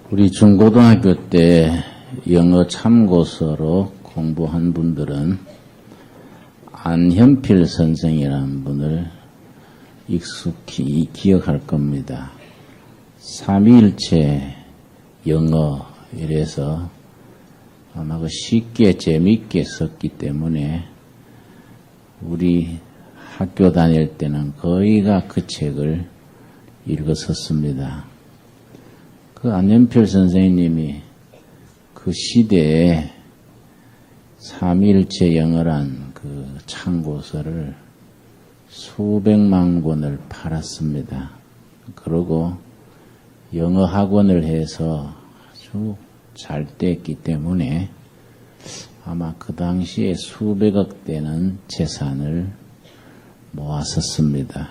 우리 중고등학교 때 영어 참고서로 공부한 분들은 안현필 선생이라는 분을 익숙히 기억할 겁니다. 삼위일체 영어 이래서 아마 쉽게 재미있게 썼기 때문에 우리 학교 다닐 때는 거의가 그 책을 읽었었습니다. 그 안현필 선생님이 그 시대에 삼위일체 영어란 그 참고서를 수백만 권을 팔았습니다. 그리고 영어 학원을 해서 아주 잘 됐기 때문에 아마 그 당시에 수백억 되는 재산을 모았었습니다.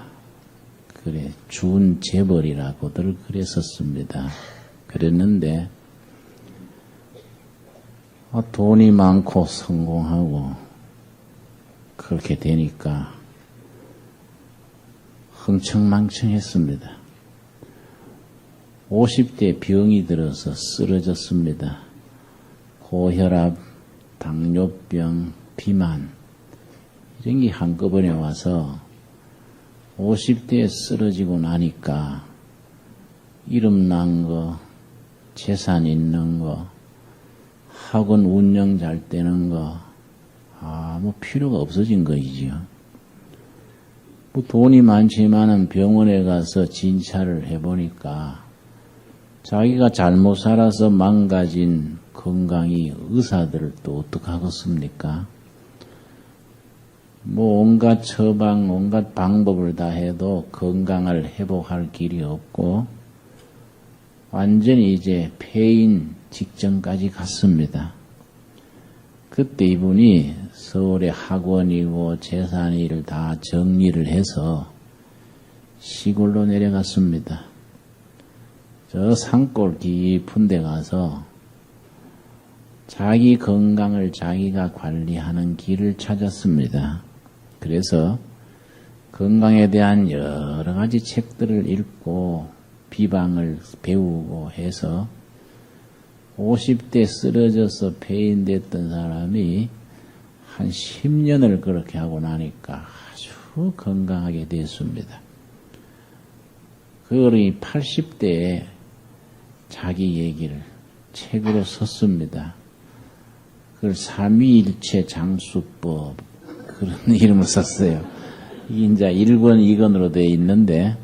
그래, 준재벌이라고들 그랬었습니다. 그랬는데 돈이 많고 성공하고 그렇게 되니까 흥청망청했습니다. 50대 병이 들어서 쓰러졌습니다. 고혈압, 당뇨병, 비만 이런 게 한꺼번에 와서 50대에 쓰러지고 나니까 이름 난 거, 재산 있는 거, 학원 운영 잘 되는 거 아무 필요가 없어진 거이지요. 뭐 돈이 많지만은 병원에 가서 진찰을 해보니까 자기가 잘못 살아서 망가진 건강이 의사들을 또 어떡하겠습니까? 뭐 온갖 처방, 온갖 방법을 다 해도 건강을 회복할 길이 없고 완전히 이제 폐인 직전까지 갔습니다. 그때 이분이 서울의 학원이고 재산일을 다 정리를 해서 시골로 내려갔습니다. 저 산골 깊은 데 가서 자기 건강을 자기가 관리하는 길을 찾았습니다. 그래서 건강에 대한 여러 가지 책들을 읽고 비방을 배우고 해서 50대 쓰러져서 폐인됐던 사람이 한 10년을 그렇게 하고 나니까 아주 건강하게 됐습니다. 그걸이 80대에 자기 얘기를 책으로 썼습니다. 그걸 삼위일체 장수법 그런 이름을 썼어요. 이게 이제 1권, 2권으로 되어 있는데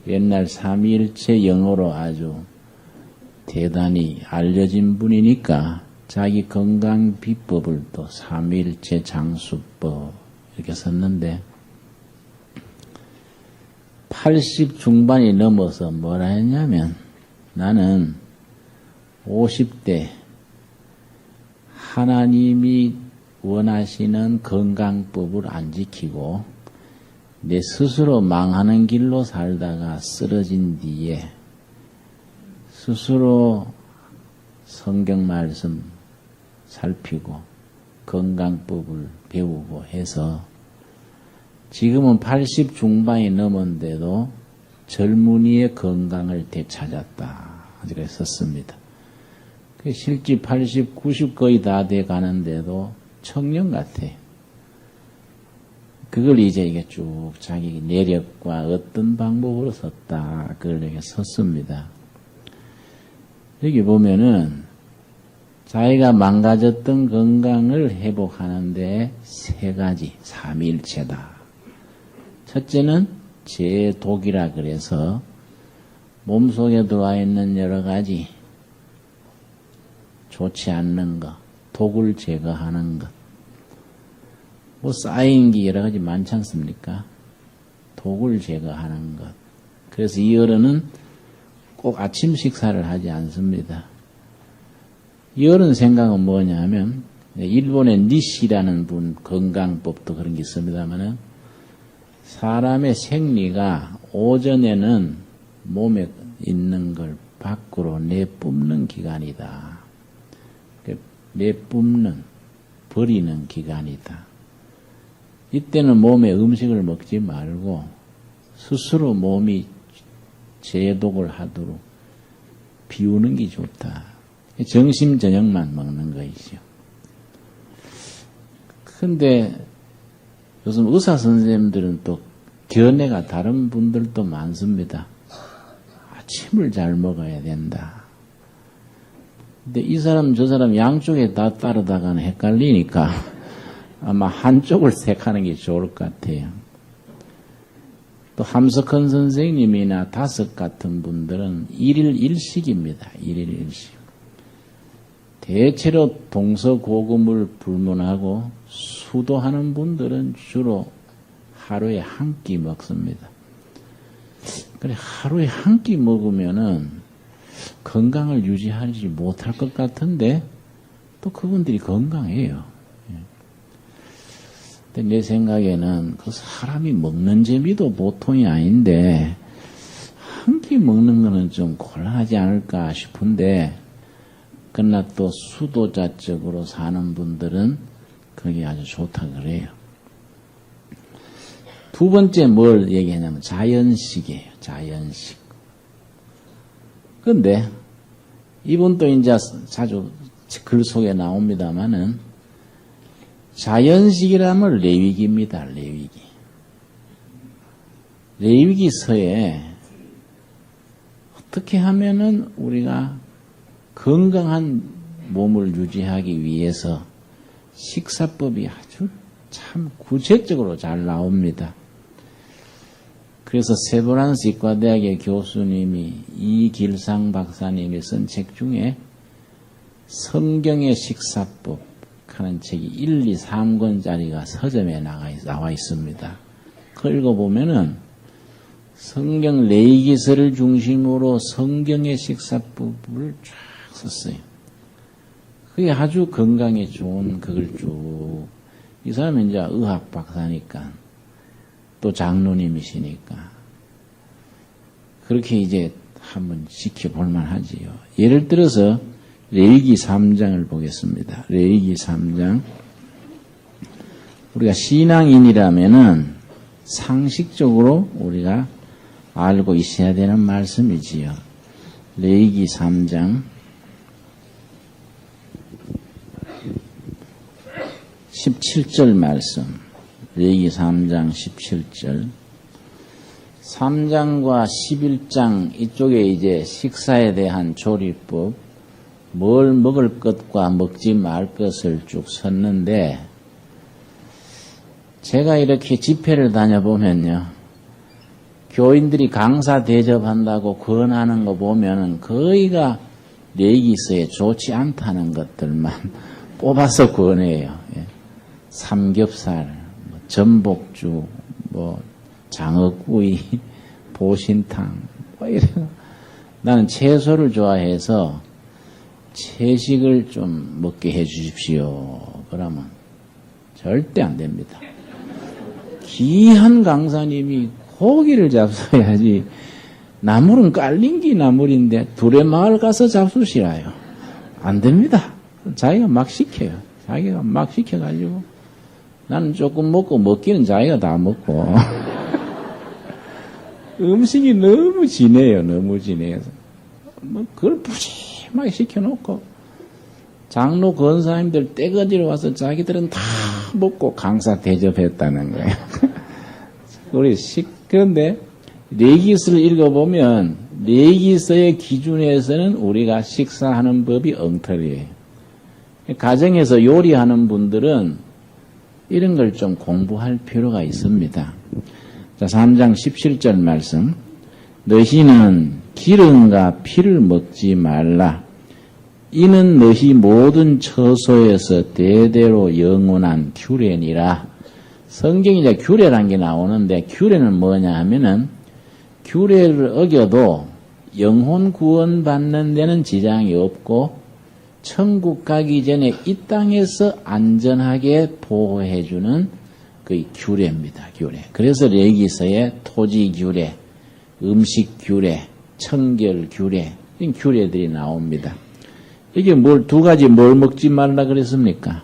옛날 삼위일체 영어로 아주 대단히 알려진 분이니까 자기 건강 비법을 또 삼위일체 장수법 이렇게 썼는데 80 중반이 넘어서 뭐라 했냐면 나는 50대 하나님이 원하시는 건강법을 안 지키고 내 스스로 망하는 길로 살다가 쓰러진 뒤에 스스로 성경 말씀 살피고 건강법을 배우고 해서 지금은 80 중반이 넘었는데도 젊은이의 건강을 되찾았다. 이렇게 썼습니다. 실제 80, 90 거의 다 돼 가는데도 청년 같아. 그걸 이제 이게 쭉 자기 내력과 어떤 방법으로 썼다. 그걸 이렇게 썼습니다. 여기 보면은 자기가 망가졌던 건강을 회복하는데 세 가지, 삼위일체다. 첫째는 제독이라 그래서 몸속에 들어와 있는 여러 가지 좋지 않는 것, 독을 제거하는 것. 뭐 쌓인 게 여러 가지 많지 않습니까? 독을 제거하는 것. 그래서 이 어른은 꼭 아침 식사를 하지 않습니다. 이 어른 생각은 뭐냐면 일본의 니시라는 분 건강법도 그런 게 있습니다만은 사람의 생리가 오전에는 몸에 있는 걸 밖으로 내뿜는 기간이다. 내뿜는, 버리는 기간이다. 이때는 몸에 음식을 먹지 말고 스스로 몸이 제독을 하도록 비우는 게 좋다. 점심 저녁만 먹는 거이죠. 근데 요즘 의사 선생님들은 또 견해가 다른 분들도 많습니다. 아침을 잘 먹어야 된다. 근데 이 사람 저 사람 양쪽에 다 따르다가는 헷갈리니까 아마 한쪽을 택하는 게 좋을 것 같아요. 또 함석헌 선생님이나 다섯 같은 분들은 일일 일식입니다. 일일 일식. 대체로 동서고금을 불문하고 수도하는 분들은 주로 하루에 한 끼 먹습니다. 그래, 하루에 한 끼 먹으면은 건강을 유지하지 못할 것 같은데 또 그분들이 건강해요. 근데 내 생각에는 그 사람이 먹는 재미도 보통이 아닌데 한 끼 먹는 거는 좀 곤란하지 않을까 싶은데 그러나 또 수도자적으로 사는 분들은 그게 아주 좋다 그래요. 두 번째 뭘 얘기하냐면 자연식이에요. 자연식. 근데 이분도 이제 자주 글 속에 나옵니다마는 자연식이라면 레위기입니다. 레위기. 레위기서에 어떻게 하면은 우리가 건강한 몸을 유지하기 위해서 식사법이 아주 참 구체적으로 잘 나옵니다. 그래서 세브란스 의과대학의 교수님이 이길상 박사님이 쓴 책 중에 성경의 식사법 하는 책이 1, 2, 3권짜리가 서점에 나와 있습니다. 그걸 읽어보면은 성경 레위기서를 중심으로 성경의 식사법을 쫙 썼어요. 그게 아주 건강에 좋은 그걸 쭉. 이 사람은 이제 의학 박사니까 또 장로님이시니까 그렇게 이제 한번 지켜볼 만하지요. 예를 들어서 레위기 3장을 보겠습니다. 레위기 3장. 우리가 신앙인이라면은 상식적으로 우리가 알고 있어야 되는 말씀이지요. 레위기 3장 17절 말씀. 레위기 3장 17절. 3장과 11장 이쪽에 이제 식사에 대한 조리법, 뭘 먹을 것과 먹지 말 것을 쭉 썼는데 제가 이렇게 집회를 다녀보면요. 교인들이 강사 대접한다고 권하는 거 보면은 거의가 레위기서에 좋지 않다는 것들만 뽑아서 권해요. 삼겹살, 전복죽, 장어구이, 보신탕, 이런. 나는 채소를 좋아해서 채식을 좀 먹게 해 주십시오. 그러면 절대 안 됩니다. 귀한 강사님이 고기를 잡숴야지. 나물은 깔린기 나물인데 두레마을 가서 잡수시라요. 안 됩니다. 자기가 막 시켜요. 자기가 막 시켜가지고 나는 조금 먹고 먹기는 자기가 다 먹고 음식이 너무 진해요. 너무 진해서 그걸 푸짐하게 시켜놓고 장로 권사님들 떼거지로 와서 자기들은 다 먹고 강사 대접했다는 거예요. 그런데 레위기서를 읽어보면 레위기서의 기준에서는 우리가 식사하는 법이 엉터리예요. 가정에서 요리하는 분들은 이런 걸 좀 공부할 필요가 있습니다. 자, 3장 17절 말씀. 너희는 기름과 피를 먹지 말라. 이는 너희 모든 처소에서 대대로 영원한 규례니라. 성경에 이제 규례란 게 나오는데 규례는 뭐냐 하면은 규례를 어겨도 영혼 구원 받는 데는 지장이 없고 천국 가기 전에 이 땅에서 안전하게 보호해주는 그 규례입니다. 규례. 그래서 레위기서에 토지 규례, 음식 규례, 청결 규례 이런 규례들이 나옵니다. 이게 두 가지 뭘 먹지 말라 그랬습니까?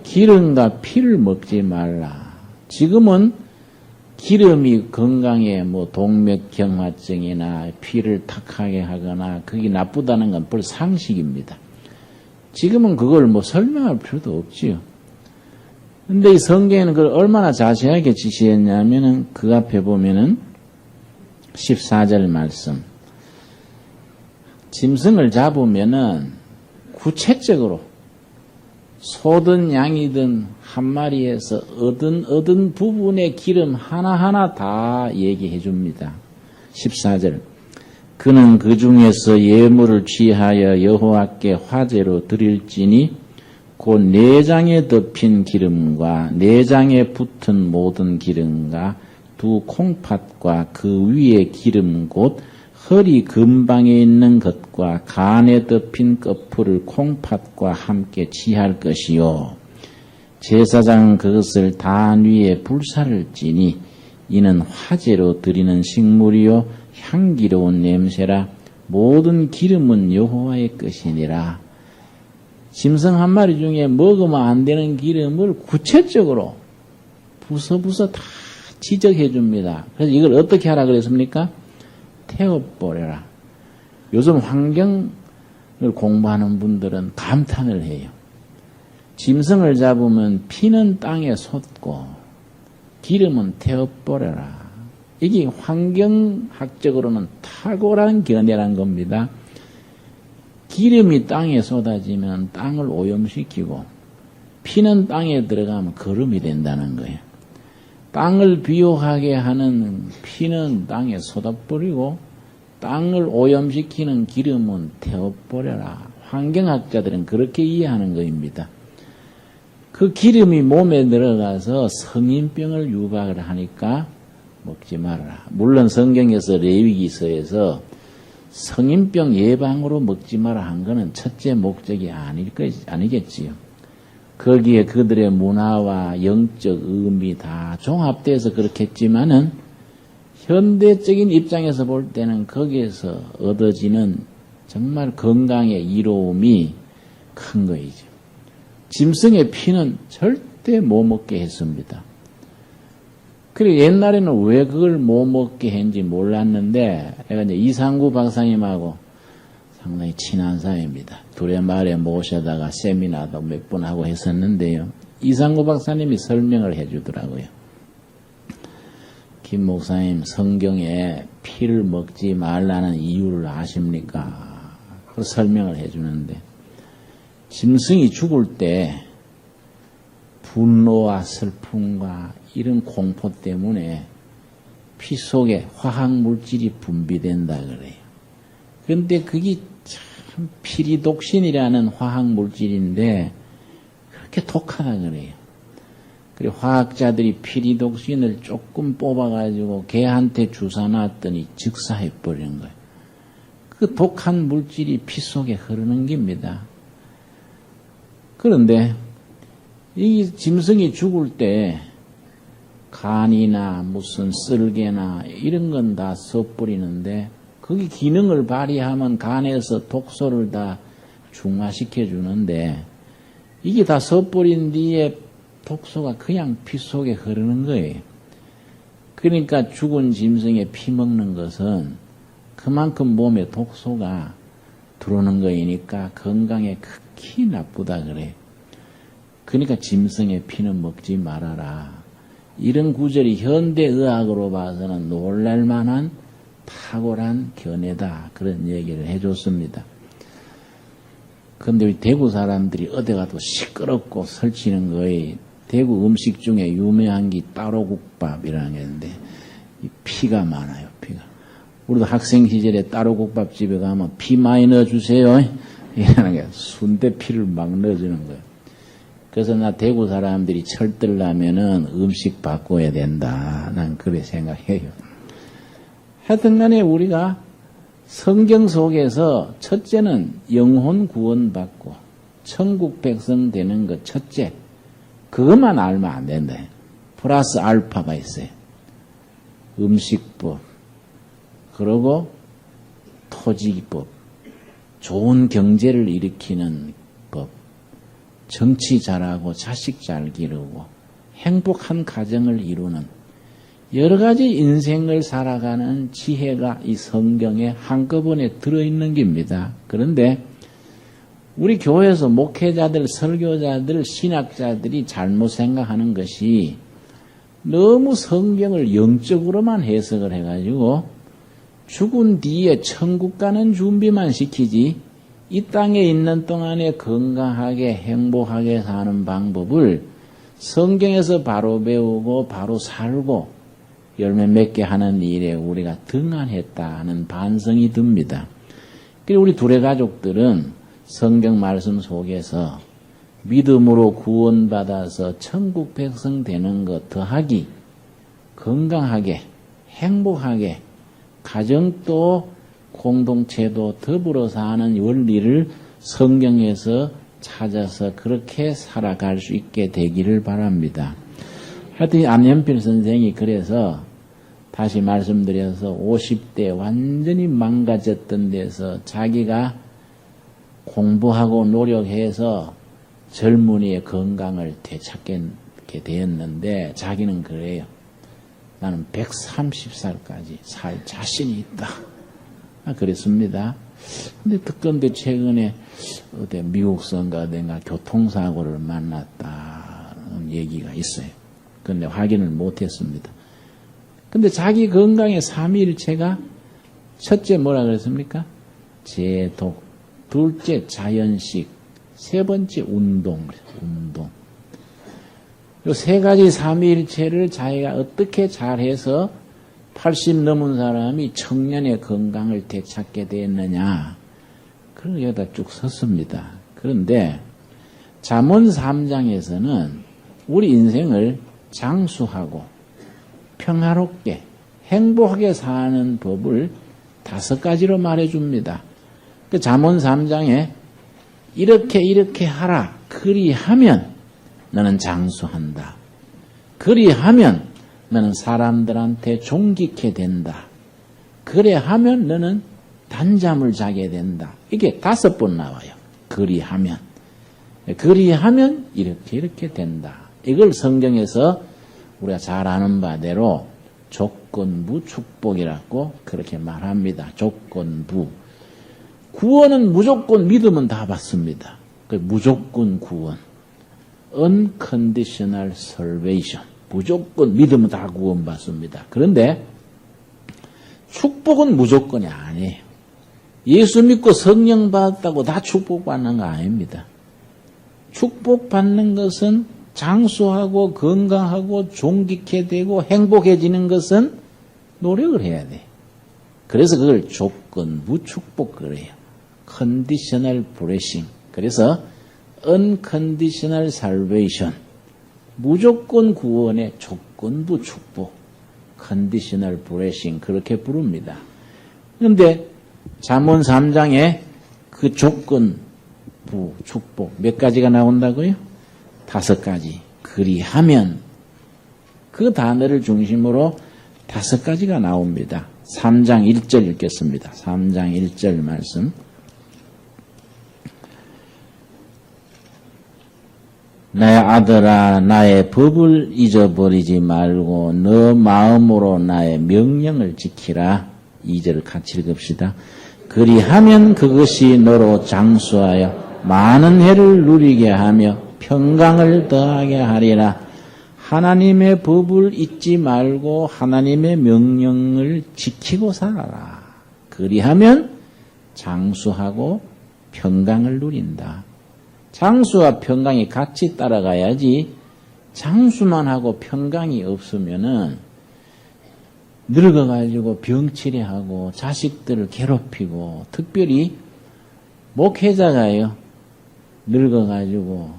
기름과 피를 먹지 말라. 지금은 기름이 건강에 뭐 동맥경화증이나 피를 탁하게 하거나 그게 나쁘다는 건 벌써 상식입니다. 지금은 그걸 뭐 설명할 필요도 없지요. 근데 이 성경에는 그걸 얼마나 자세하게 지시했냐면은 그 앞에 보면은 14절 말씀. 짐승을 잡으면은 구체적으로 소든 양이든 한 마리에서 얻은 부분의 기름 하나하나 다 얘기해 줍니다. 14절. 그는 그 중에서 예물을 취하여 여호와께 화제로 드릴지니 곧 내장에 덮인 기름과 내장에 붙은 모든 기름과 두 콩팥과 그 위에 기름 곧 허리 근방에 있는 것과 간에 덮인 끝풀을 콩팥과 함께 취할 것이요. 제사장은 그것을 단 위에 불사를 찌니 이는 화제로 드리는 식물이요 향기로운 냄새라. 모든 기름은 여호와의 것이니라. 짐승 한 마리 중에 먹으면 안 되는 기름을 구체적으로 부서부서 다 지적해 줍니다. 그래서 이걸 어떻게 하라 그랬습니까? 태워버려라. 요즘 환경을 공부하는 분들은 감탄을 해요. 짐승을 잡으면 피는 땅에 솟고 기름은 태워버려라. 이게 환경학적으로는 탁월한 견해란 겁니다. 기름이 땅에 쏟아지면 땅을 오염시키고 피는 땅에 들어가면 거름이 된다는 거예요. 땅을 비옥하게 하는 피는 땅에 쏟아버리고 땅을 오염시키는 기름은 태워버려라. 환경학자들은 그렇게 이해하는 것입니다. 그 기름이 몸에 들어가서 성인병을 유발을 하니까 먹지 말아라. 물론 성경에서 레위기서에서 성인병 예방으로 먹지 마라 한 것은 첫째 목적이 아니겠지요. 거기에 그들의 문화와 영적 의미 다 종합돼서 그렇겠지만은 현대적인 입장에서 볼 때는 거기에서 얻어지는 정말 건강의 이로움이 큰 거이죠. 짐승의 피는 절대 못 먹게 했습니다. 그리고 옛날에는 왜 그걸 못 먹게 했는지 몰랐는데, 내가 이제 이상구 박사님하고 상당히 친한 사이입니다. 둘의 말에 모셔다가 세미나도 몇 번 하고 했었는데요. 이상구 박사님이 설명을 해주더라고요. 김 목사님, 성경에 피를 먹지 말라는 이유를 아십니까? 그 설명을 해주는데, 짐승이 죽을 때 분노와 슬픔과 이런 공포 때문에 피 속에 화학물질이 분비된다 그래요. 그런데 그게 참 피리독신이라는 화학물질인데 그렇게 독하다 그래요. 그리고 화학자들이 피리독신을 조금 뽑아가지고 개한테 주사 놨더니 즉사해버리는 거예요. 그 독한 물질이 피 속에 흐르는 겁니다. 그런데 이 짐승이 죽을 때 간이나 무슨 쓸개나 이런 건 다 써버리는데 거기 기능을 발휘하면 간에서 독소를 다 중화시켜 주는데 이게 다 써버린 뒤에 독소가 그냥 피 속에 흐르는 거예요. 그러니까 죽은 짐승의 피 먹는 것은 그만큼 몸에 독소가 들어오는 거이니까 건강에 극히 나쁘다 그래요. 그러니까 짐승의 피는 먹지 말아라. 이런 구절이 현대의학으로 봐서는 놀랄만한 탁월한 견해다. 그런 얘기를 해줬습니다. 그런데 우리 대구 사람들이 어디 가도 시끄럽고 설치는 거에 대구 음식 중에 유명한 게 따로국밥이라는 게 있는데 피가 많아요. 피가. 우리도 학생 시절에 따로국밥 집에 가면 피 많이 넣어주세요. 이러는 게 순대 피를 막 넣어주는 거예요. 그래서 나 대구 사람들이 철들려면은 음식 바꿔야 된다. 난 그렇게 생각해요. 하여튼 간에 우리가 성경 속에서 첫째는 영혼 구원받고 천국 백성 되는 것 첫째. 그것만 알면 안 된다. 플러스 알파가 있어요. 음식법, 그리고 토지법, 좋은 경제를 일으키는 법, 정치 잘하고 자식 잘 기르고 행복한 가정을 이루는 여러 가지 인생을 살아가는 지혜가 이 성경에 한꺼번에 들어있는 겁니다. 그런데 우리 교회에서 목회자들, 설교자들, 신학자들이 잘못 생각하는 것이 너무 성경을 영적으로만 해석을 해가지고 죽은 뒤에 천국 가는 준비만 시키지 이 땅에 있는 동안에 건강하게 행복하게 사는 방법을 성경에서 바로 배우고 바로 살고 열매 맺게 하는 일에 우리가 등한했다는 반성이 듭니다. 그리고 우리 둘의 가족들은 성경 말씀 속에서 믿음으로 구원받아서 천국 백성 되는 것 더하기 건강하게 행복하게 가정도 공동체도 더불어 사는 원리를 성경에서 찾아서 그렇게 살아갈 수 있게 되기를 바랍니다. 하여튼 안연필 선생이 그래서 다시 말씀드려서 50대 완전히 망가졌던 데서 자기가 공부하고 노력해서 젊은이의 건강을 되찾게 되었는데 자기는 그래요. 나는 130살까지 살 자신이 있다. 그랬습니다. 근데 최근에 어디 미국선가 어딘가 교통사고를 만났다는 얘기가 있어요. 근데 확인을 못했습니다. 근데 자기 건강의 삼위일체가 첫째 뭐라 그랬습니까? 제독, 둘째 자연식, 세 번째 운동. 이 세 가지 삼위일체를 자기가 어떻게 잘해서 80 넘은 사람이 청년의 건강을 되찾게 되었느냐. 그런 여기다 쭉 썼습니다. 그런데 잠언 3장에서는 우리 인생을 장수하고 평화롭게 행복하게 사는 법을 5가지로 말해줍니다. 그 잠언 3장에 이렇게 하라. 그리하면 너는 장수한다. 그리하면 너는 사람들한테 존귀케 된다. 그래하면 너는 단잠을 자게 된다. 이게 5번 나와요. 그리하면 이렇게 된다. 이걸 성경에서 우리가 잘 아는 바대로 조건부 축복이라고 그렇게 말합니다. 조건부. 구원은 무조건 믿으면 다 받습니다. 무조건 구원. Unconditional salvation. 무조건 믿으면 다 구원받습니다. 그런데 축복은 무조건이 아니에요. 예수 믿고 성령 받았다고 다 축복받는 거 아닙니다. 축복받는 것은 장수하고 건강하고 존귀케 되고 행복해지는 것은 노력을 해야 돼. 그래서 그걸 조건부 축복 그래요. Conditional blessing. 그래서 Unconditional salvation. 무조건 구원의 조건부 축복. Conditional blessing. 그렇게 부릅니다. 그런데 잠언 3장에 그 조건부 축복 몇 가지가 나온다고요? 5가지. 그리하면 그 단어를 중심으로 5가지가 나옵니다. 3장 1절 읽겠습니다. 3장 1절 말씀. 나의 아들아 나의 법을 잊어버리지 말고 너 마음으로 나의 명령을 지키라. 2절을 같이 읽읍시다. 그리하면 그것이 너로 장수하여 많은 해를 누리게 하며 평강을 더하게 하리라. 하나님의 법을 잊지 말고 하나님의 명령을 지키고 살아라. 그리하면 장수하고 평강을 누린다. 장수와 평강이 같이 따라가야지 장수만 하고 평강이 없으면은 늙어가지고 병치레하고 자식들을 괴롭히고 특별히 목회자가요 늙어가지고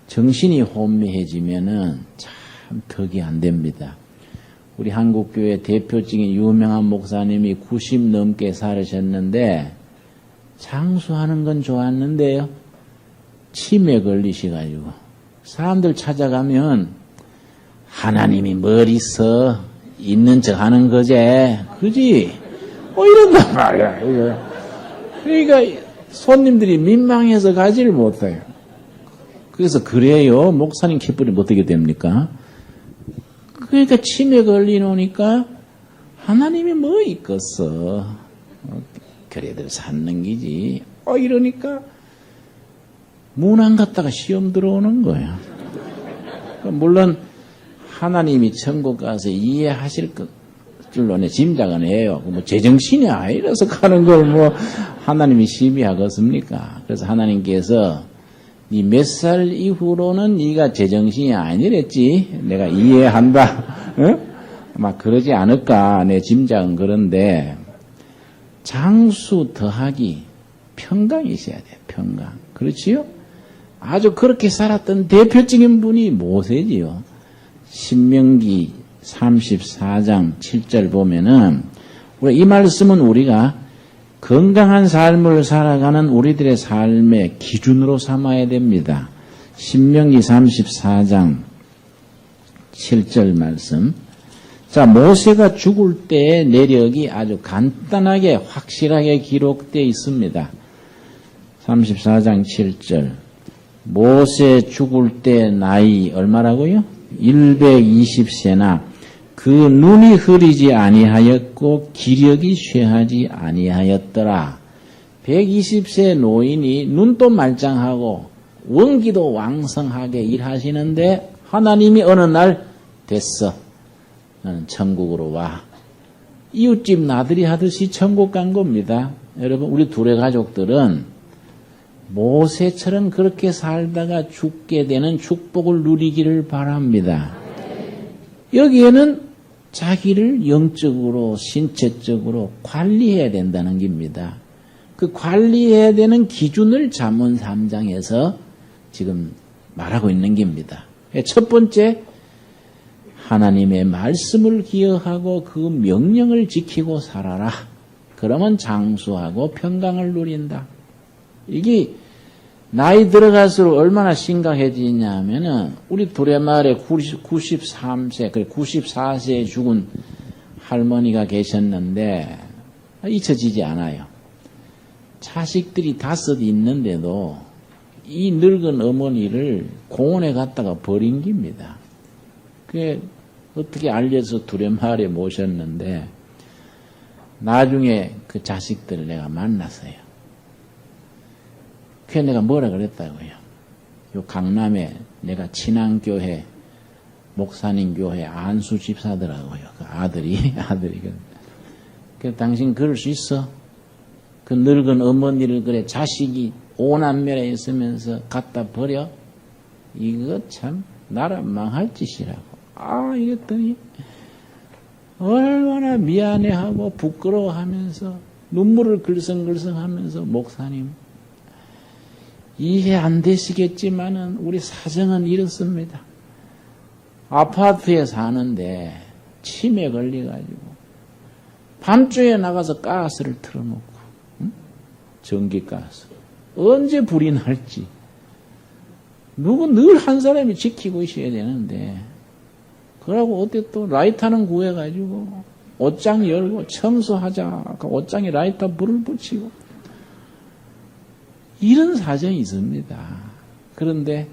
정신이 혼미해지면은 참 덕이 안 됩니다. 우리 한국교회 대표적인 유명한 목사님이 90 넘게 살으셨는데 장수하는 건 좋았는데요. 치매 걸리셔가지고 사람들 찾아가면 하나님이 머리 써 있는 척 하는 거지 그지? 이런단 말이야. 그러니까 손님들이 민망해서 가지를 못해요. 그래서 그래요. 목사님 키뿌리면 어떻게 됩니까? 그러니까 치매 걸리노니까 하나님이 뭐 있겠어. 그래도 산 기지. 이러니까 문안 갔다가 시험 들어오는 거야. 물론 하나님이 천국 가서 이해하실 줄로 내 짐작은 해요. 뭐 제정신이 아니라서 가는 걸 뭐 하나님이 심의하겠습니까? 그래서 하나님께서 네 몇 살 이후로는 네가 제정신이 아니랬지. 내가 이해한다. 응? 막 그러지 않을까. 내 짐작은 그런데 장수 더하기 평강이 있어야 돼. 평강. 그렇지요? 아주 그렇게 살았던 대표적인 분이 모세지요. 신명기 34장 7절 보면은 이 말씀은 우리가 건강한 삶을 살아가는 우리들의 삶의 기준으로 삼아야 됩니다. 신명기 34장 7절 말씀. 자, 모세가 죽을 때의 내력이 아주 간단하게 확실하게 기록되어 있습니다. 34장 7절. 모세 죽을 때 나이 얼마라고요? 120세나 그 눈이 흐리지 아니하였고 기력이 쇠하지 아니하였더라. 120세 노인이 눈도 말짱하고 원기도 왕성하게 일하시는데 하나님이 어느 날 됐어. 너는 천국으로 와. 이웃집 나들이 하듯이 천국 간 겁니다. 여러분, 우리 둘의 가족들은 모세처럼 그렇게 살다가 죽게 되는 축복을 누리기를 바랍니다. 여기에는 자기를 영적으로 신체적으로 관리해야 된다는 겁니다. 그 관리해야 되는 기준을 잠언 3장에서 지금 말하고 있는 겁니다. 첫 번째, 하나님의 말씀을 기억하고 그 명령을 지키고 살아라. 그러면 장수하고 평강을 누린다. 이게 나이 들어갈수록 얼마나 심각해지냐 하면은, 우리 두레마을에 93세, 94세에 죽은 할머니가 계셨는데, 잊혀지지 않아요. 자식들이 5 있는데도, 이 늙은 어머니를 공원에 갔다가 버린 겁니다. 그게 어떻게 알려서 두레마을에 모셨는데, 나중에 그 자식들을 내가 만났어요. 그래서 내가 뭐라 그랬다고요. 요 강남에 내가 친안교회, 목사님 교회 안수 집사더라고요. 그 아들이. 그래서 당신 그럴 수 있어? 그 늙은 어머니를 그래 자식이 5남매에 있으면서 갖다 버려? 이거 참 나라 망할 짓이라고. 이랬더니 얼마나 미안해하고 부끄러워하면서 눈물을 글썽글썽하면서 목사님 이해 안 되시겠지만은 우리 사정은 이렇습니다. 아파트에 사는데 치매 걸려가지고 밤중에 나가서 가스를 틀어놓고 전기가스 언제 불이 날지 누구 늘 한 사람이 지키고 있어야 되는데 그러고 어때 또 라이터는 구해가지고 옷장 열고 청소하자 옷장에 라이터 불을 붙이고 이런 사정이 있습니다. 그런데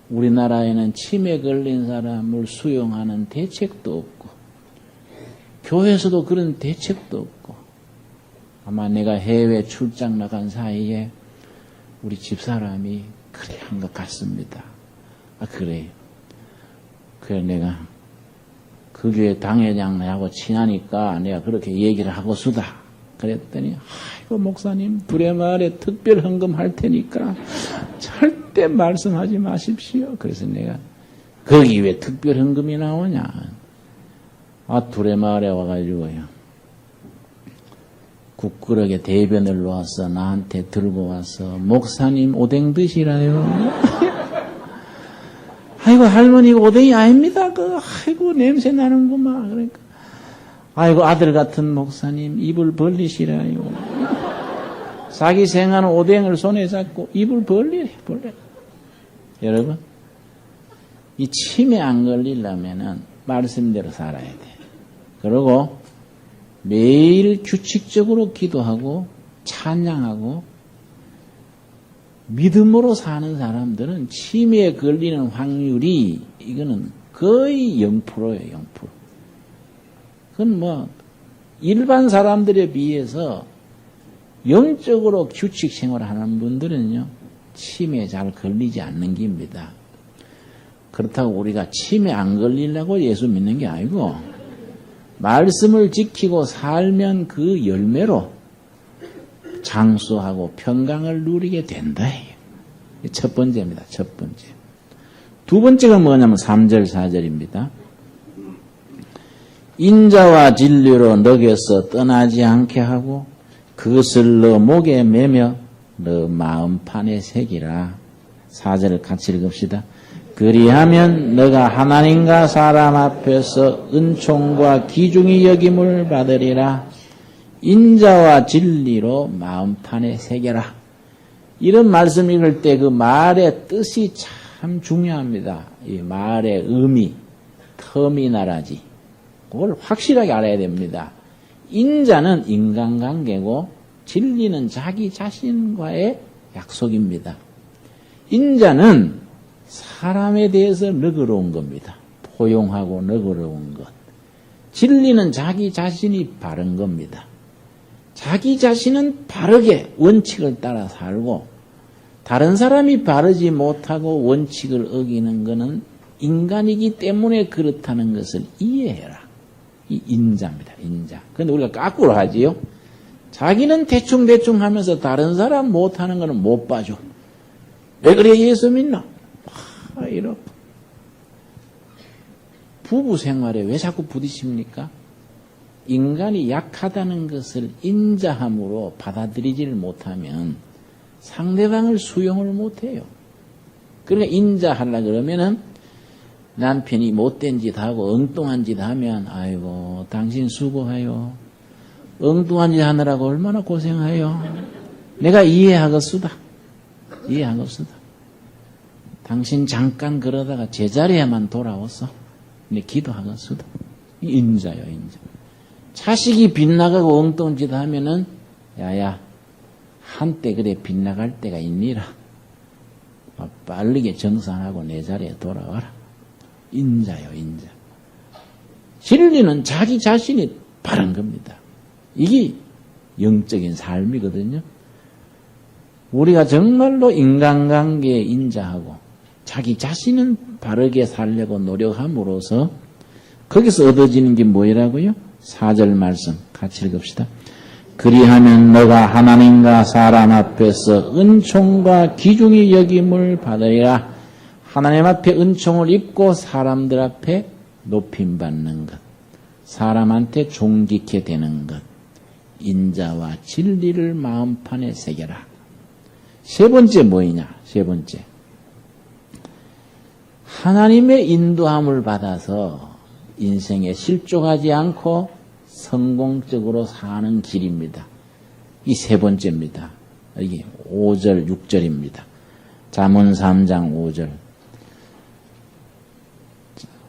우리나라에는 치매 걸린 사람을 수용하는 대책도 없고 교회에서도 그런 대책도 없고 아마 내가 해외 출장 나간 사이에 우리 집사람이 그래 한 것 같습니다. 그래요. 그래 내가 그 교회 당회장하고 친하니까 내가 그렇게 얘기를 하고 수다. 그랬더니 아이고 목사님 두레마을에 특별 헌금 할 테니까 절대 말씀하지 마십시오. 그래서 내가 거기 왜 특별 헌금이 나오냐. 두레마을에 와가지고요. 국그릇에 대변을 놓아서 나한테 들고 와서 목사님 오뎅 드시라요. 아이고 할머니 오뎅이 아닙니다. 아이고 냄새 나는구만. 그러니까 아이고 아들 같은 목사님 입을 벌리시라요. 자기 생하는 오뎅을 손에 잡고 입을 벌리래. 여러분 이 치매 안 걸리려면은 말씀대로 살아야 돼. 그리고 매일 규칙적으로 기도하고 찬양하고 믿음으로 사는 사람들은 치매에 걸리는 확률이 이거는 거의 0%예요, 0%. 그건 뭐 일반 사람들에 비해서 영적으로 규칙 생활하는 분들은요, 치매에 잘 걸리지 않는 겁니다. 그렇다고 우리가 치매 안 걸리려고 예수 믿는 게 아니고, 말씀을 지키고 살면 그 열매로 장수하고 평강을 누리게 된다. 첫 번째입니다. 첫 번째. 두 번째가 뭐냐면 3절 4절입니다. 인자와 진리로 너게서 떠나지 않게 하고 그것을 너 목에 매며 너 마음판에 새기라. 4절을 같이 읽읍시다. 그리하면 너가 하나님과 사람 앞에서 은총과 귀중히 여김을 받으리라. 인자와 진리로 마음판에 새겨라. 이런 말씀 읽을 때 그 말의 뜻이 참 중요합니다. 이 말의 의미, 터미나라지. 그걸 확실하게 알아야 됩니다. 인자는 인간관계고 진리는 자기 자신과의 약속입니다. 인자는 사람에 대해서 너그러운 겁니다. 포용하고 너그러운 것. 진리는 자기 자신이 바른 겁니다. 자기 자신은 바르게 원칙을 따라 살고 다른 사람이 바르지 못하고 원칙을 어기는 것은 인간이기 때문에 그렇다는 것을 이해해라. 이 인자입니다. 인자. 그런데 우리가 거꾸로 하지요. 자기는 대충대충 하면서 다른 사람 못하는 것은 못 봐줘. 왜 그래 예수 믿나? 이렇게. 부부 생활에 왜 자꾸 부딪힙니까? 인간이 약하다는 것을 인자함으로 받아들이지를 못하면 상대방을 수용을 못해요. 그러니까 인자하려 그러면은 남편이 못된 짓 하고 엉뚱한 짓 하면 아이고 당신 수고해요. 엉뚱한 짓 하느라고 얼마나 고생해요. 내가 이해하겠수다. 이해하겠수다. 당신 잠깐 그러다가 제자리에만 돌아왔어. 근데 기도하겠수다. 인자요, 인자. 자식이 빗나가고 엉뚱한 짓 하면은 야야 한때 그래 빗나갈 때가 있니라. 빠르게 정산하고 내 자리에 돌아와라. 인자요, 인자. 진리는 자기 자신이 바른 겁니다. 이게 영적인 삶이거든요. 우리가 정말로 인간관계에 인자하고 자기 자신은 바르게 살려고 노력함으로써 거기서 얻어지는 게 뭐라고요? 4절 말씀 같이 읽읍시다. 그리하면 너가 하나님과 사람 앞에서 은총과 귀중히 여김을 받으리라. 하나님 앞에 은총을 입고 사람들 앞에 높임받는 것, 사람한테 존귀케 되는 것, 인자와 진리를 마음판에 새겨라. 세 번째 뭐이냐? 세 번째. 하나님의 인도함을 받아서 인생에 실족하지 않고 성공적으로 사는 길입니다. 이 세 번째입니다. 이게 5절, 6절입니다. 잠언 3장 5절.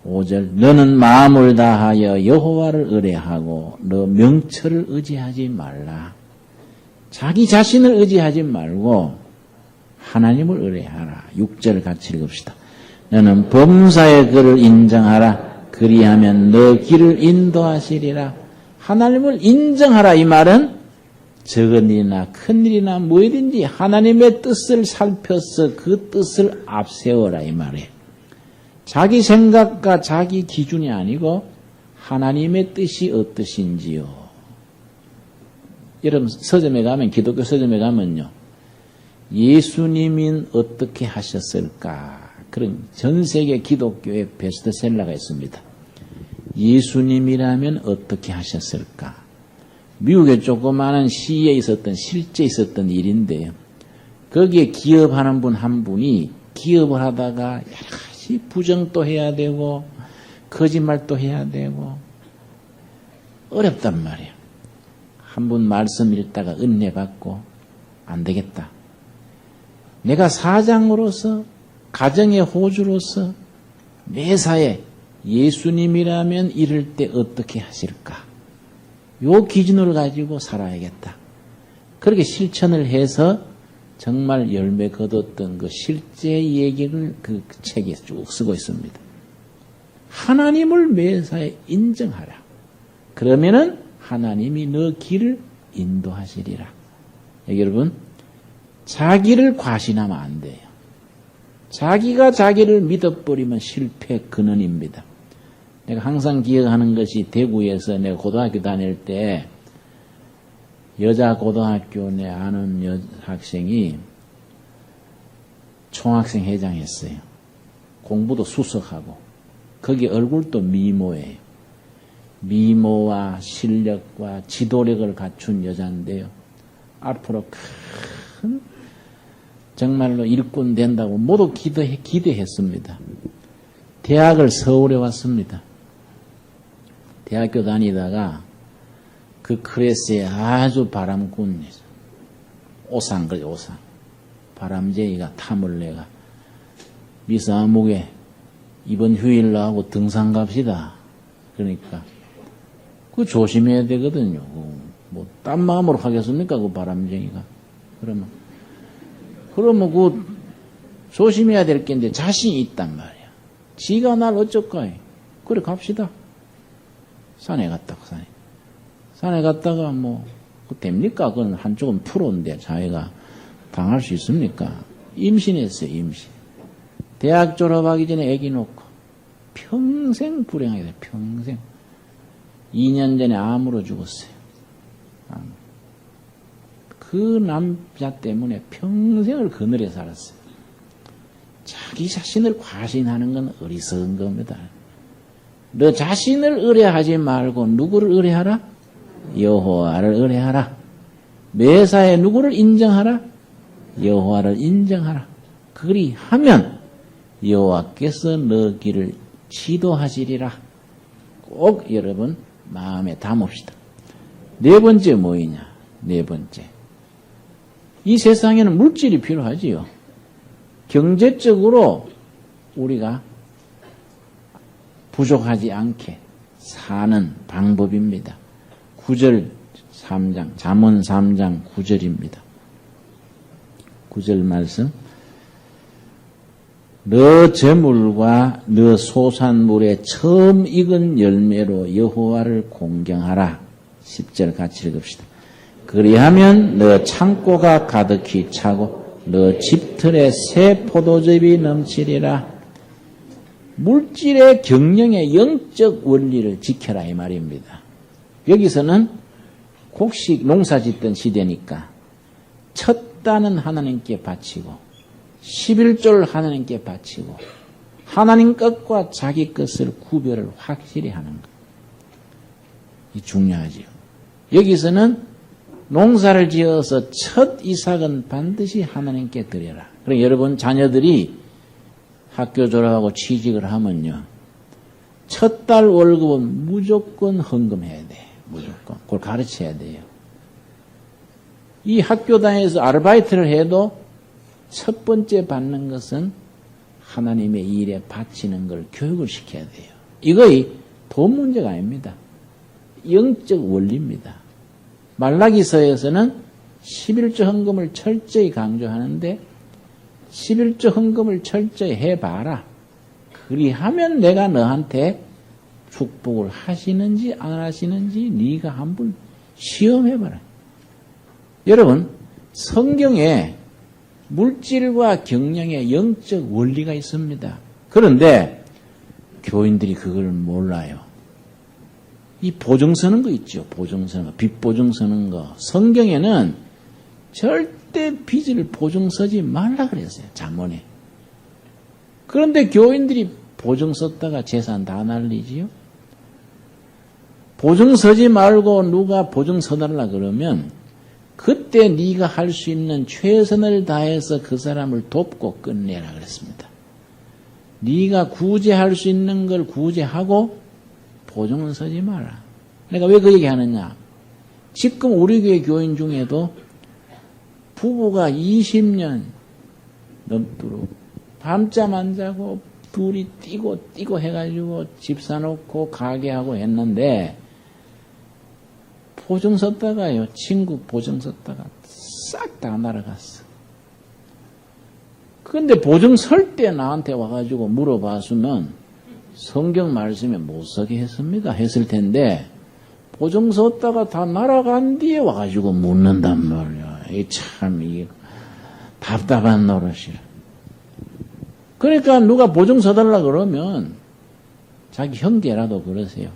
5절. 너는 마음을 다하여 여호와를 의뢰하고 너 명철을 의지하지 말라. 자기 자신을 의지하지 말고 하나님을 의뢰하라. 6절 같이 읽읍시다. 너는 범사의 그를 인정하라. 그리하면 너 길을 인도하시리라. 하나님을 인정하라. 이 말은 적은 일이나 큰 일이나 뭐든지 하나님의 뜻을 살펴서 그 뜻을 앞세워라. 이 말이에요. 자기 생각과 자기 기준이 아니고 하나님의 뜻이 어떠신지요. 여러분 서점에 가면 기독교 서점에 가면요. 예수님은 어떻게 하셨을까? 그런 전 세계 기독교의 베스트셀러가 있습니다. 예수님이라면 어떻게 하셨을까? 미국의 조그마한 시에 있었던 실제 있었던 일인데요. 거기에 기업하는 분 한 분이 기업을 하다가 여러 가지 부정도 해야 되고 거짓말도 해야 되고 어렵단 말이에요. 한 분 말씀 읽다가 은혜 받고 안 되겠다. 내가 사장으로서 가정의 호주로서 매사에 예수님이라면 이럴 때 어떻게 하실까? 요 기준을 가지고 살아야겠다. 그렇게 실천을 해서 정말 열매 거뒀던 그 실제 얘기를 그 책에 쭉 쓰고 있습니다. 하나님을 매사에 인정하라. 그러면은 하나님이 너 길을 인도하시리라. 여러분, 자기를 과신하면 안 돼요. 자기가 자기를 믿어버리면 실패 근원입니다. 내가 항상 기억하는 것이 대구에서 내가 고등학교 다닐 때 여자 고등학교 내 아는 학생이 총학생 회장 했어요. 공부도 수석하고 거기 얼굴도 미모예요. 미모와 실력과 지도력을 갖춘 여자인데요. 앞으로 큰 정말로 일꾼 된다고 모두 기대했습니다. 대학을 서울에 왔습니다. 대학교 다니다가 그 클래스에 아주 바람꾼 오상, 그래, 오상. 바람쟁이가 탐을 내가 미사무게 이번 휴일로 하고 등산 갑시다. 그러니까 그거 조심해야 되거든요. 뭐 딴 마음으로 하겠습니까? 그 바람쟁이가. 그러면 그 조심해야 될 게 있는데 자신이 있단 말이야. 지가 날 어쩔까? 그래 갑시다. 산에 갔다가 산에 갔다가 뭐 됩니까? 그건 한쪽은 프로인데 자기가 당할 수 있습니까? 임신했어요. 임신. 대학 졸업하기 전에 아기 놓고 평생 불행하게 돼. 평생. 2년 전에 암으로 죽었어요. 그 남자 때문에 평생을 그늘에 살았어요. 자기 자신을 과신하는 건 어리석은 겁니다. 너 자신을 의뢰하지 말고 누구를 의뢰하라? 여호와를 의뢰하라. 매사에 누구를 인정하라? 여호와를 인정하라. 그리하면 여호와께서 너 길을 지도하시리라. 꼭 여러분 마음에 담읍시다. 네 번째 뭐이냐? 네 번째. 이 세상에는 물질이 필요하지요. 경제적으로 우리가 부족하지 않게 사는 방법입니다. 9절 3장, 잠언 3장 9절입니다. 9절 말씀. 너 재물과 너 소산물의 처음 익은 열매로 여호와를 공경하라. 10절 같이 읽읍시다. 그리하면 너 창고가 가득히 차고 너 집틀에 새 포도즙이 넘치리라. 물질의 경영의 영적 원리를 지켜라 이 말입니다. 여기서는 곡식 농사 짓던 시대니까 첫 단은 하나님께 바치고 11조를 하나님께 바치고 하나님 것과 자기 것을 구별을 확실히 하는 것. 이 중요하지요. 여기서는 농사를 지어서 첫 이삭은 반드시 하나님께 드려라. 그럼 여러분 자녀들이 학교 졸업하고 취직을 하면요. 첫 달 월급은 무조건 헌금해야 돼. 무조건. 그걸 가르쳐야 돼요. 이 학교 다니면서 아르바이트를 해도 첫 번째 받는 것은 하나님의 일에 바치는 걸 교육을 시켜야 돼요. 이거의 돈 문제가 아닙니다. 영적 원리입니다. 말라기서에서는 11조 헌금을 철저히 강조하는데 11조 헌금을 철저히 해봐라. 그리하면 내가 너한테 축복을 하시는지 안 하시는지 네가 한번 시험해봐라. 여러분 성경에 물질과 경영의 영적 원리가 있습니다. 그런데 교인들이 그걸 몰라요. 이 보증 서는 거 있죠. 보증 서는 거, 빚 보증 서는 거. 성경에는 절대 빚을 보증 서지 말라 그랬어요. 잠언에. 그런데 교인들이 보증 썼다가 재산 다 날리지요. 보증 서지 말고 누가 보증 서달라 그러면 그때 네가 할 수 있는 최선을 다해서 그 사람을 돕고 끝내라 그랬습니다. 네가 구제할 수 있는 걸 구제하고 보증은 서지 마라. 내가 왜 그 얘기하느냐. 지금 우리 교회 교인 중에도 부부가 20년 넘도록 밤잠 안 자고 둘이 뛰고 해가지고 집 사놓고 가게하고 했는데 보증 썼다가요. 친구 보증 썼다가 싹 다 날아갔어. 근데 보증 설 때 나한테 와가지고 물어봤으면 성경 말씀에 못 서게 했습니다. 했을 텐데 보증 섰다가 다 날아간 뒤에 와가지고 묻는단 말이야. 이게 답답한 노릇이라. 그러니까 누가 보증 서달라 그러면 자기 형제라도 그러세요. 야,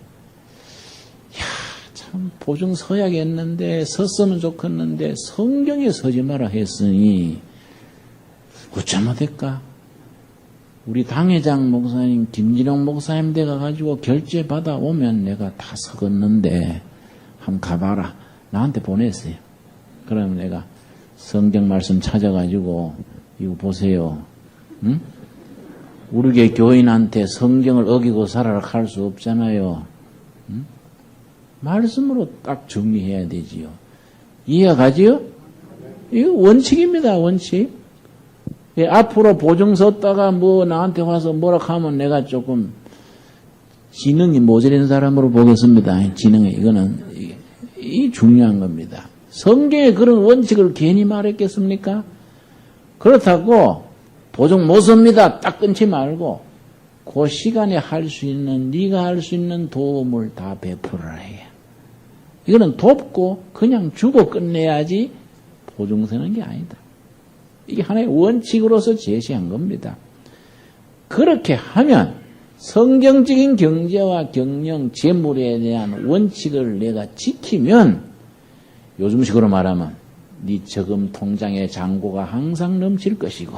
참 보증 서야겠는데 섰으면 좋겠는데 성경에 서지 마라 했으니 어쩌면 될까? 우리 당회장 목사님 김진영 목사님 댁 가가지고 결제 받아오면 내가 다 서겠는데 한번 가봐라. 나한테 보냈어요. 그러면 내가 성경 말씀 찾아가지고 이거 보세요. 응? 우리 교회 교인한테 성경을 어기고 살아라 할 수 없잖아요. 응? 말씀으로 딱 정리해야 되지요. 이해가지요? 이거 원칙입니다. 원칙. 예, 앞으로 보증 섰다가 나한테 와서 뭐라 하면 내가 조금 지능이 모자란 사람으로 보겠습니다. 지능이 이거는 이 중요한 겁니다. 성경에 그런 원칙을 괜히 말했겠습니까? 그렇다고 보증 못 섭니다. 딱 끊지 말고 그 시간에 할 수 있는 네가 할 수 있는 도움을 다 베풀어야 해. 이거는 돕고 그냥 주고 끝내야지 보증 서는 게 아니다. 이게 하나의 원칙으로서 제시한 겁니다. 그렇게 하면 성경적인 경제와 경영, 재물에 대한 원칙을 내가 지키면 요즘식으로 말하면 네 저금 통장의 잔고가 항상 넘칠 것이고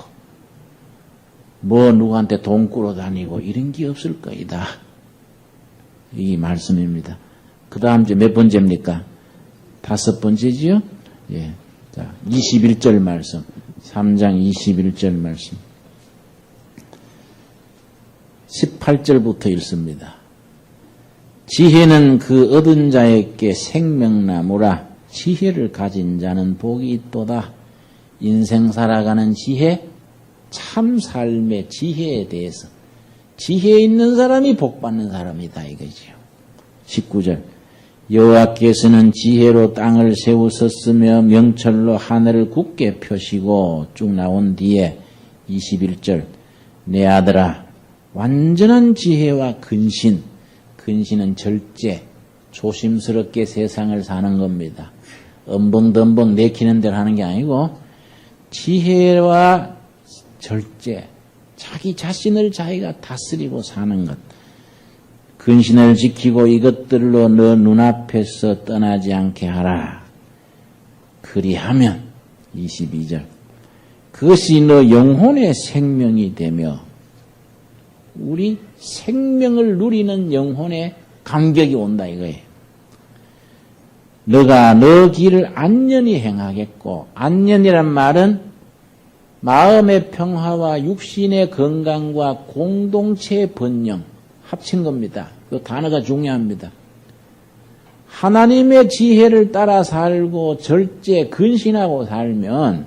누구한테 돈 꾸러 다니고 이런 게 없을 거이다. 이 말씀입니다. 그 다음 이제 몇 번째입니까? 5번째지요? 예. 자, 21절 말씀. 3장 21절 말씀. 18절부터 읽습니다. 지혜는 그 얻은 자에게 생명나무라. 지혜를 가진 자는 복이 있도다. 인생 살아가는 지혜, 참 삶의 지혜에 대해서 지혜 있는 사람이 복받는 사람이다 이거지요. 19절 여호와께서는 지혜로 땅을 세우셨으며 명철로 하늘을 굳게 펴시고 쭉 나온 뒤에 21절 내 아들아 완전한 지혜와 근신은 절제 조심스럽게 세상을 사는 겁니다. 엄벙덤벙 내키는 대로 하는 게 아니고 지혜와 절제 자기 자신을 자기가 다스리고 사는 것 근신을 지키고 이것들로 너 눈앞에서 떠나지 않게 하라. 그리하면 22절 그것이 너 영혼의 생명이 되며 우리 생명을 누리는 영혼의 감격이 온다 이거예요. 너가 너 길을 안전히 행하겠고 안전이란 말은 마음의 평화와 육신의 건강과 공동체의 번영 합친 겁니다. 이 단어가 중요합니다. 하나님의 지혜를 따라 살고 절제 근신하고 살면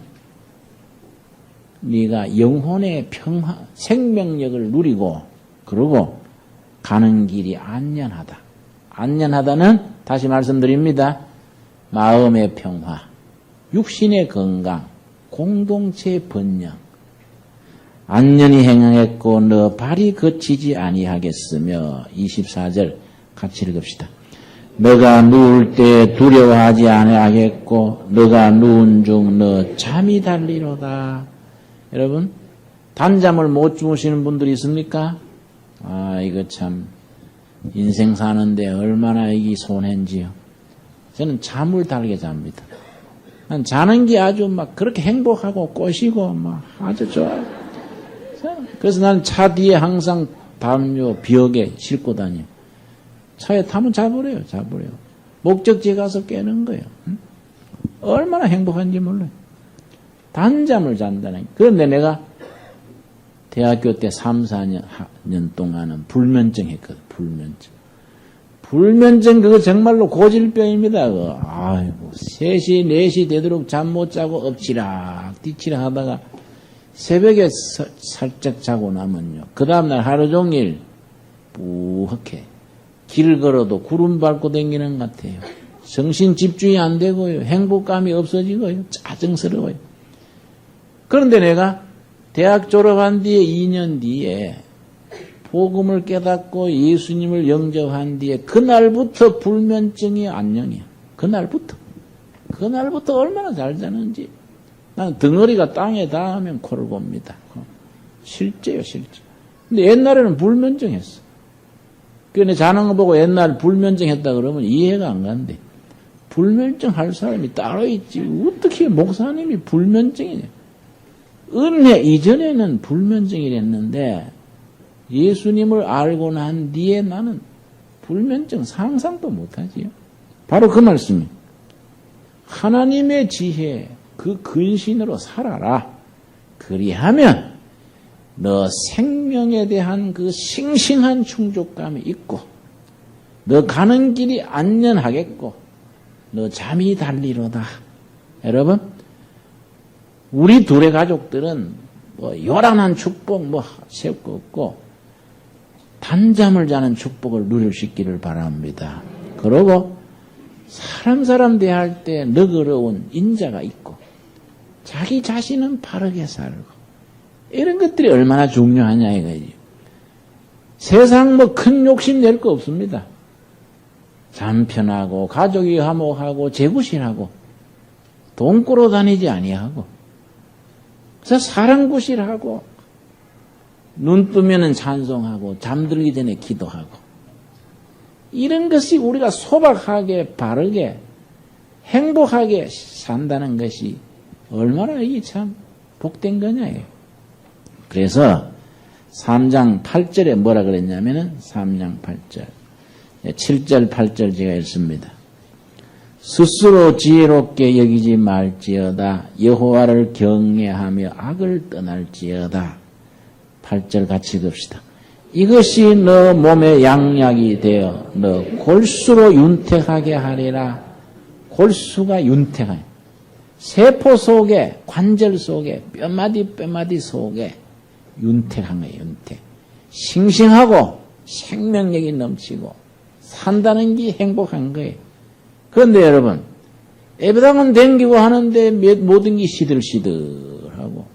네가 영혼의 평화, 생명력을 누리고 그러고 가는 길이 안전하다. 안전하다는 다시 말씀드립니다. 마음의 평화, 육신의 건강, 공동체의 번영. 안전히 행하겠고 너 발이 거치지 아니하겠으며 24절 같이 읽읍시다. 너가 누울 때 두려워하지 아니하겠고 너가 누운 중 너 잠이 달리로다. 여러분 단잠을 못 주무시는 분들이 있습니까? 이거 참 인생 사는데 얼마나 이게 손해인지요. 저는 잠을 달게 잡니다. 난 자는 게 아주 막 그렇게 행복하고 꼬시고 막 아주 좋아요. 그래서 나는 차 뒤에 항상 담요 벽에 싣고 다녀요. 차에 타면 자버려요. 목적지에 가서 깨는 거예요. 얼마나 행복한지 몰라요. 단잠을 잔다는. 그런데 내가 대학교 때 3, 4년 동안은 불면증 했거든. 불면증 그거 정말로 고질병입니다. 그거. 아이고 3시, 4시 되도록 잠 못 자고 엎치락 뒤치락 하다가 새벽에 살짝 자고 나면요. 그 다음날 하루 종일 뿌옇게 길을 걸어도 구름 밟고 다니는 것 같아요. 정신 집중이 안 되고요. 행복감이 없어지고요. 짜증스러워요. 그런데 내가 대학 졸업한 뒤에 2년 뒤에 복음을 깨닫고 예수님을 영접한 뒤에 그날부터 불면증이 안녕이야. 그날부터 얼마나 잘 자는지. 나는 덩어리가 땅에 닿으면 코를 봅니다. 실제요, 실제. 근데 옛날에는 불면증했어. 그런데 자는 거 보고 옛날 불면증했다 그러면 이해가 안 간대. 불면증 할 사람이 따로 있지. 어떻게 목사님이 불면증이냐. 은혜 이전에는 불면증이랬는데 예수님을 알고 난 뒤에 나는 불면증 상상도 못하지요. 바로 그 말씀이에요. 하나님의 지혜, 그 근신으로 살아라. 그리하면 너 생명에 대한 그 싱싱한 충족감이 있고 너 가는 길이 안전하겠고 너 잠이 달리로다. 여러분, 우리 둘의 가족들은 뭐 요란한 축복 뭐 세울 거 없고 단잠을 자는 축복을 누릴 수 있기를 바랍니다. 그러고 사람 대할 때 너그러운 인자가 있고 자기 자신은 바르게 살고 이런 것들이 얼마나 중요하냐 이거지. 세상 뭐 큰 욕심 낼 거 없습니다. 잠 편하고 가족이 화목하고 재구실하고 돈 꾸러 다니지 아니하고 그래서 사랑구실하고 눈 뜨면은 찬송하고 잠들기 전에 기도하고 이런 것이 우리가 소박하게 바르게 행복하게 산다는 것이 얼마나 이게 참 복된 거냐예요. 그래서 3장 8절에 뭐라 그랬냐면은 3장 8절 7절 8절 제가 읽습니다. 스스로 지혜롭게 여기지 말지어다. 여호와를 경외하며 악을 떠날지어다. 8절 같이 봅시다. 이것이 너 몸의 양약이 되어 너 골수로 윤택하게 하리라. 골수가 윤택하게. 세포 속에 관절 속에 뼈마디 속에 윤택한 거예요. 윤택. 싱싱하고 생명력이 넘치고 산다는 게 행복한 거예요. 그런데 여러분 예배당은 댕기고 하는데 모든 게 시들시들하고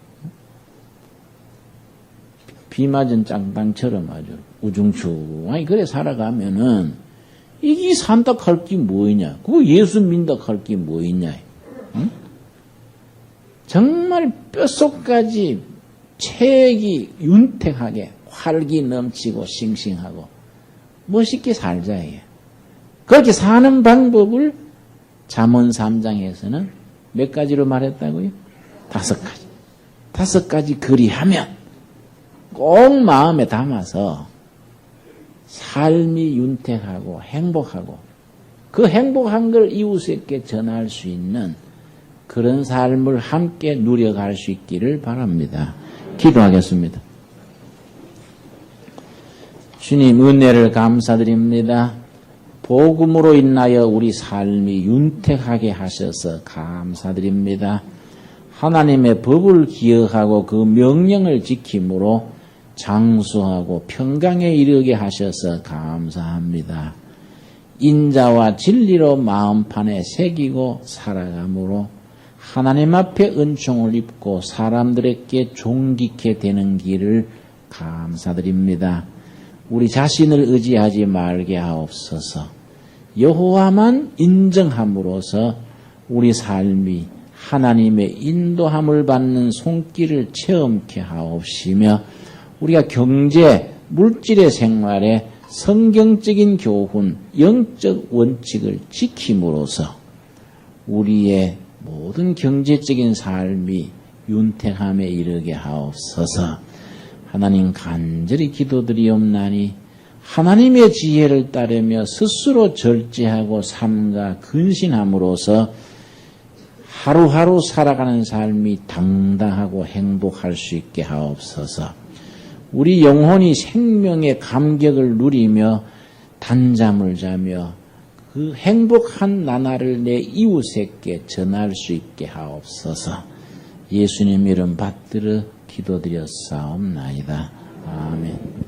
비 맞은 짱땅처럼 아주 우중충하게 그래 살아가면은 이게 산다 할 게 뭐이냐? 그거 예수 민다 할 게 뭐이냐? 응? 정말 뼛속까지 체액이 윤택하게 활기 넘치고 싱싱하고 멋있게 살자 이게. 그렇게 사는 방법을 잠언 3장에서는 몇 가지로 말했다고요? 5가지. 5가지 그리하면 꼭 마음에 담아서 삶이 윤택하고 행복하고 그 행복한 걸 이웃에게 전할 수 있는 그런 삶을 함께 누려갈 수 있기를 바랍니다. 기도하겠습니다. 주님 은혜를 감사드립니다. 복음으로 인하여 우리 삶이 윤택하게 하셔서 감사드립니다. 하나님의 법을 기억하고 그 명령을 지킴으로 장수하고 평강에 이르게 하셔서 감사합니다. 인자와 진리로 마음판에 새기고 살아감으로 하나님 앞에 은총을 입고 사람들에게 존귀케 되는 길을 감사드립니다. 우리 자신을 의지하지 말게 하옵소서. 여호와만 인정함으로써 우리 삶이 하나님의 인도함을 받는 손길을 체험케 하옵시며 우리가 경제, 물질의 생활에 성경적인 교훈, 영적 원칙을 지킴으로써 우리의 모든 경제적인 삶이 윤택함에 이르게 하옵소서. 하나님 간절히 기도드리옵나니 하나님의 지혜를 따르며 스스로 절제하고 삼가 근신함으로써 하루하루 살아가는 삶이 당당하고 행복할 수 있게 하옵소서. 우리 영혼이 생명의 감격을 누리며 단잠을 자며 그 행복한 나날을 내 이웃에게 전할 수 있게 하옵소서. 예수님 이름 받들어 기도드렸사옵나이다. 아멘.